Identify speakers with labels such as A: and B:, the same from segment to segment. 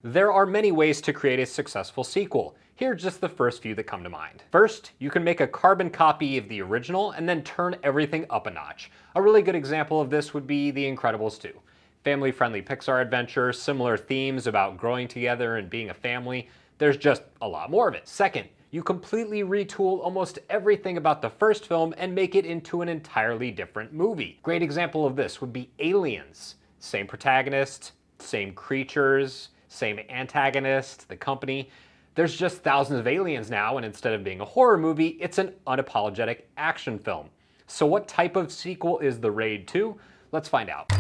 A: There are many ways to create a successful sequel. Here are just the first few that come to mind. First, you can make a carbon copy of the original and then turn everything up a notch. A really good example of this would be The Incredibles 2. Family-friendly Pixar adventure, similar themes about growing together and being a family. There's just a lot more of it. Second, you completely retool almost everything about the first film and make it into an entirely different movie. Great example of this would be Aliens. Same protagonist, same creatures, same antagonist, the company. There's just thousands of aliens now, and instead of being a horror movie, it's an unapologetic action film. So what type of sequel is The Raid 2? Let's find out.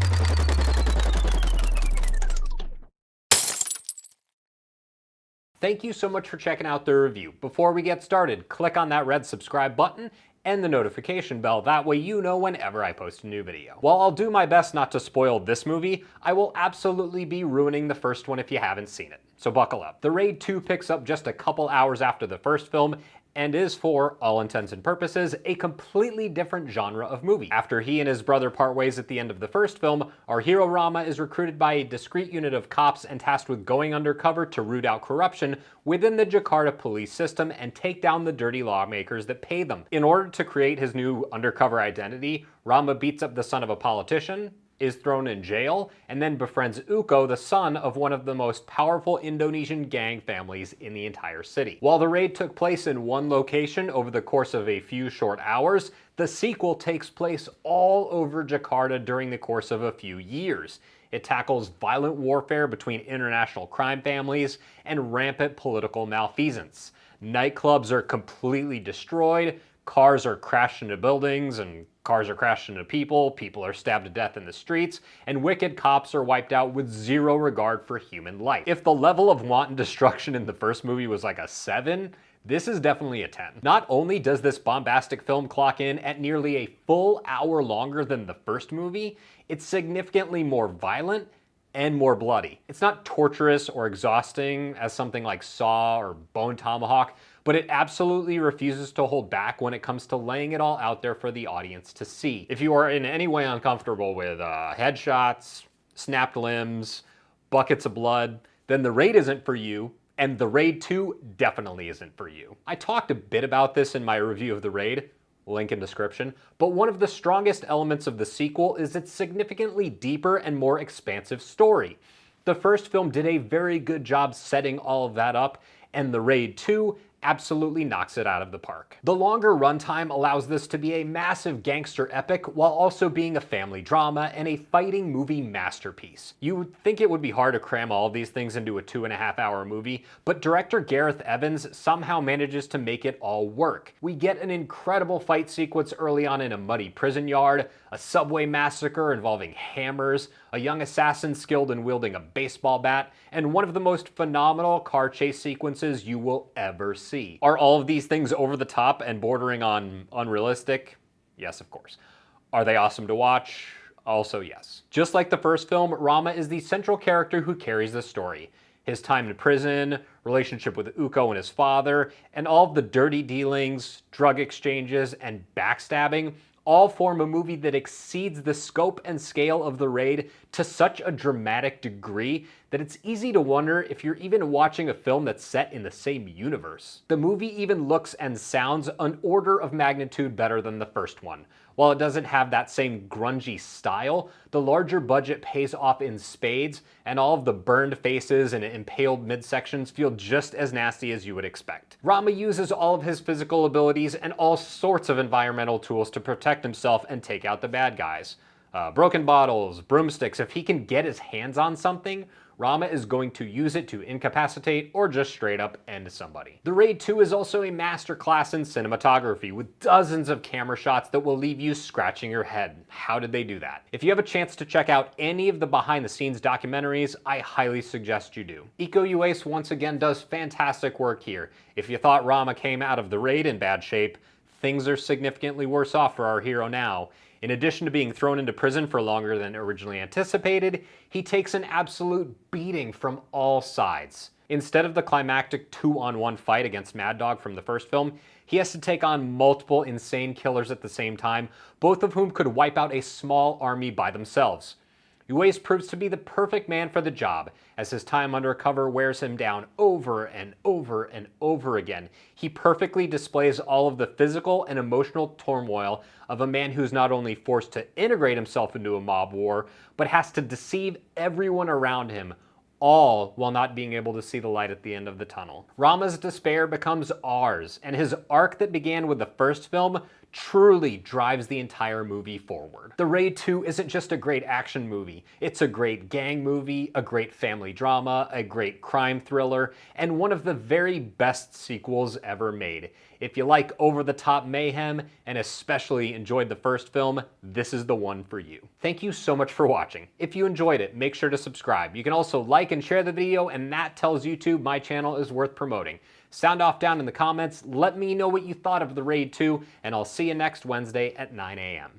A: Thank you so much for checking out the review. Before we get started, click on that red subscribe button and the notification bell. That way you know whenever I post a new video. While I'll do my best not to spoil this movie, I will absolutely be ruining the first one if you haven't seen it. So buckle up. The Raid 2 picks up just a couple hours after the first film and is, for all intents and purposes, a completely different genre of movie. After he and his brother part ways at the end of the first film, our hero Rama is recruited by a discreet unit of cops and tasked with going undercover to root out corruption within the Jakarta police system and take down the dirty lawmakers that pay them. In order to create his new undercover identity, Rama beats up the son of a politician, is thrown in jail, and then befriends Uko, the son of one of the most powerful Indonesian gang families in the entire city. While the raid took place in one location over the course of a few short hours, the sequel takes place all over Jakarta during the course of a few years. It tackles violent warfare between international crime families and rampant political malfeasance. Nightclubs are completely destroyed, cars are crashed into buildings, and cars are crashed into people, people are stabbed to death in the streets, and wicked cops are wiped out with zero regard for human life. If the level of wanton destruction in the first movie was like a 7, this is definitely a 10. Not only does this bombastic film clock in at nearly a full hour longer than the first movie, it's significantly more violent and more bloody. It's not torturous or exhausting as something like Saw or Bone Tomahawk, but it absolutely refuses to hold back when it comes to laying it all out there for the audience to see. If you are in any way uncomfortable with headshots, snapped limbs, buckets of blood, then The Raid isn't for you, and The Raid 2 definitely isn't for you. I talked a bit about this in my review of The Raid, link in description, but one of the strongest elements of the sequel is its significantly deeper and more expansive story. The first film did a very good job setting all of that up, and The Raid 2 absolutely knocks it out of the park. The longer runtime allows this to be a massive gangster epic while also being a family drama and a fighting movie masterpiece. You would think it would be hard to cram all of these things into a 2.5-hour movie, but director Gareth Evans somehow manages to make it all work. We get an incredible fight sequence early on in a muddy prison yard, a subway massacre involving hammers, a young assassin skilled in wielding a baseball bat, and one of the most phenomenal car chase sequences you will ever see. Are all of these things over the top and bordering on unrealistic? Yes, of course. Are they awesome to watch? Also yes. Just like the first film, Rama is the central character who carries the story. His time in prison, relationship with Uko and his father, and all of the dirty dealings, drug exchanges, and backstabbing all form a movie that exceeds the scope and scale of The Raid to such a dramatic degree that it's easy to wonder if you're even watching a film that's set in the same universe. The movie even looks and sounds an order of magnitude better than the first one. While it doesn't have that same grungy style, the larger budget pays off in spades, and all of the burned faces and impaled midsections feel just as nasty as you would expect. Rama uses all of his physical abilities and all sorts of environmental tools to protect himself and take out the bad guys. Broken bottles, broomsticks, if he can get his hands on something, Rama is going to use it to incapacitate or just straight up end somebody. The Raid 2 is also a masterclass in cinematography with dozens of camera shots that will leave you scratching your head. How did they do that? If you have a chance to check out any of the behind the scenes documentaries, I highly suggest you do. Iko Uwais once again does fantastic work here. If you thought Rama came out of The Raid in bad shape, things are significantly worse off for our hero now. In addition to being thrown into prison for longer than originally anticipated, he takes an absolute beating from all sides. Instead of the climactic 2-on-1 fight against Mad Dog from the first film, he has to take on multiple insane killers at the same time, both of whom could wipe out a small army by themselves. Uwais proves to be the perfect man for the job, as his time undercover wears him down over and over and over again. He perfectly displays all of the physical and emotional turmoil of a man who's not only forced to integrate himself into a mob war, but has to deceive everyone around him, all while not being able to see the light at the end of the tunnel. Rama's despair becomes ours, and his arc that began with the first film truly drives the entire movie forward. The Raid 2 isn't just a great action movie, it's a great gang movie, a great family drama, a great crime thriller, and one of the very best sequels ever made. If you like over-the-top mayhem, and especially enjoyed the first film, this is the one for you. Thank you so much for watching. If you enjoyed it, make sure to subscribe. You can also like and share the video, and that tells YouTube my channel is worth promoting. Sound off down in the comments, let me know what you thought of The Raid 2, and I'll see you next Wednesday at 9 a.m.